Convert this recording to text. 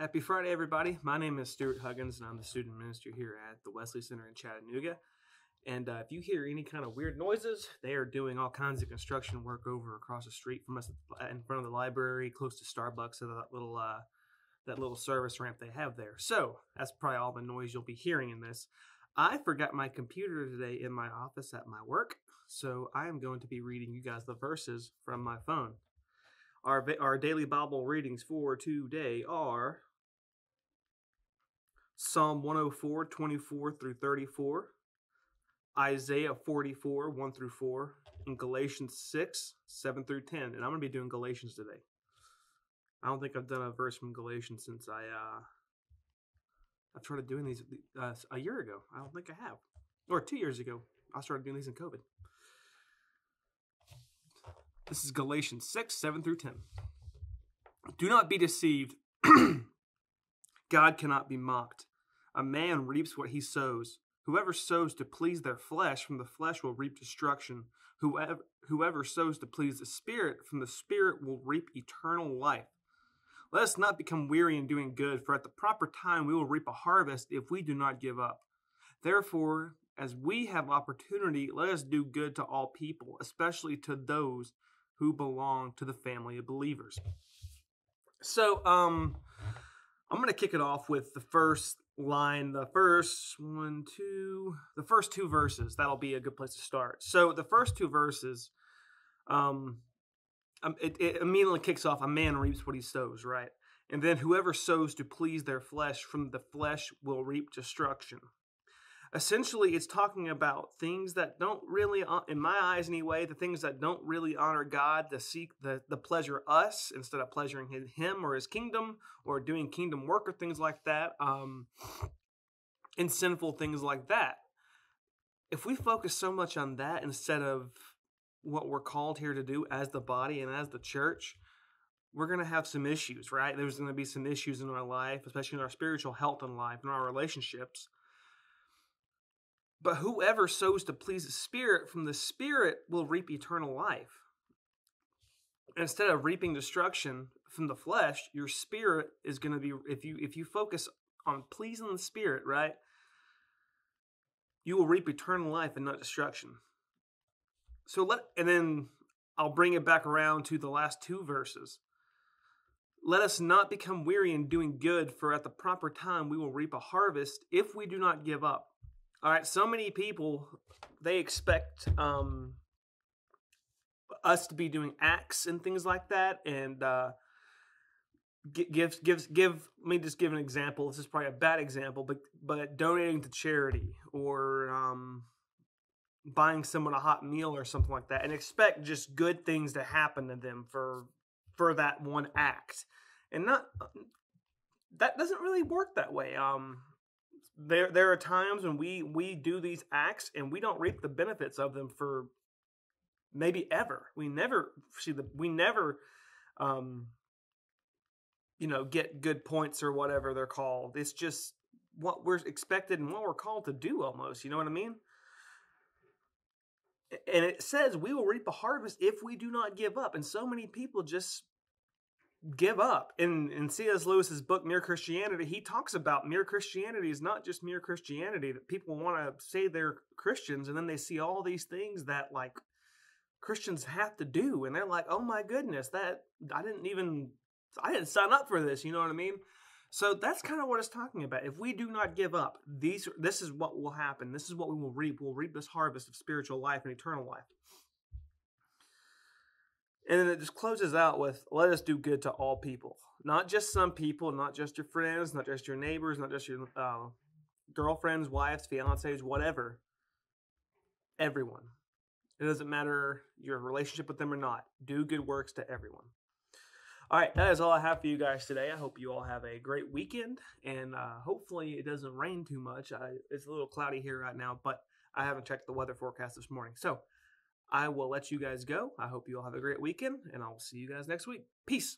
Happy Friday, everybody. My name is Stuart Huggins, and I'm the student minister here at the Wesley Center in Chattanooga. And if you hear any kind of weird noises, they are doing all kinds of construction work over across the street from us in front of the library, close to Starbucks, and that little service ramp they have there. So that's probably all the noise you'll be hearing in this. I forgot my computer today in my office at my work, so I am going to be reading you guys the verses from my phone. Our daily Bible readings for today are Psalm 104, 24 through 34, Isaiah 44, 1 through 4, and Galatians 6, 7 through 10. And I'm going to be doing Galatians today. I don't think I've done a verse from Galatians since I started doing these a year ago. I don't think I have. Or 2 years ago. I started doing these in COVID. This is Galatians 6, 7 through 10. Do not be deceived. God cannot be mocked. A man reaps what he sows. Whoever sows to please their flesh, from the flesh will reap destruction. Whoever sows to please the Spirit, from the Spirit will reap eternal life. Let us not become weary in doing good, for at the proper time we will reap a harvest if we do not give up. Therefore, as we have opportunity, let us do good to all people, especially to those who belong to the family of believers. So, I'm going to kick it off with the first line, the first two verses. That'll be a good place to start. So the first two verses, it immediately kicks off, a man reaps what he sows, right? And then whoever sows to please their flesh, from the flesh will reap destruction. Essentially, it's talking about things that don't really, in my eyes anyway, the things that don't really honor God, to seek the pleasure us instead of pleasuring him or his kingdom, or doing kingdom work or things like that, and sinful things like that. If we focus so much on that instead of what we're called here to do as the body and as the church, we're going to have some issues, right? There's going to be some issues in our life, especially in our spiritual health in life, in our relationships. But whoever sows to please the Spirit, from the Spirit will reap eternal life. Instead of reaping destruction from the flesh, your spirit is going to be, if you focus on pleasing the Spirit, right, you will reap eternal life and not destruction. And then I'll bring it back around to the last two verses. Let us not become weary in doing good, for at the proper time we will reap a harvest if we do not give up. All right, so many people, they expect us to be doing acts and things like that, and let me just give an example. This is probably a bad example, but donating to charity, or buying someone a hot meal or something like that, and expect just good things to happen to them for that one act, and that doesn't really work that way. There are times when we do these acts and we don't reap the benefits of them for maybe ever. We never get good points or whatever they're called. It's just what we're expected and what we're called to do almost. You know what I mean? And it says we will reap a harvest if we do not give up. And so many people just give up. In C.S. Lewis's book, Mere Christianity, he talks about mere Christianity is not just mere Christianity, that people want to say they're Christians, and then they see all these things that, like, Christians have to do, and they're like, oh my goodness, that I didn't sign up for this, you know what I mean? So that's kind of what it's talking about. If we do not give up, this is what will happen. This is what we will reap. We'll reap this harvest of spiritual life and eternal life. And then it just closes out with, let us do good to all people. Not just some people, not just your friends, not just your neighbors, not just your girlfriends, wives, fiancés, whatever. Everyone. It doesn't matter your relationship with them or not. Do good works to everyone. All right, that is all I have for you guys today. I hope you all have a great weekend, and hopefully it doesn't rain too much. It's a little cloudy here right now, but I haven't checked the weather forecast this morning. So I will let you guys go. I hope you all have a great weekend, and I'll see you guys next week. Peace.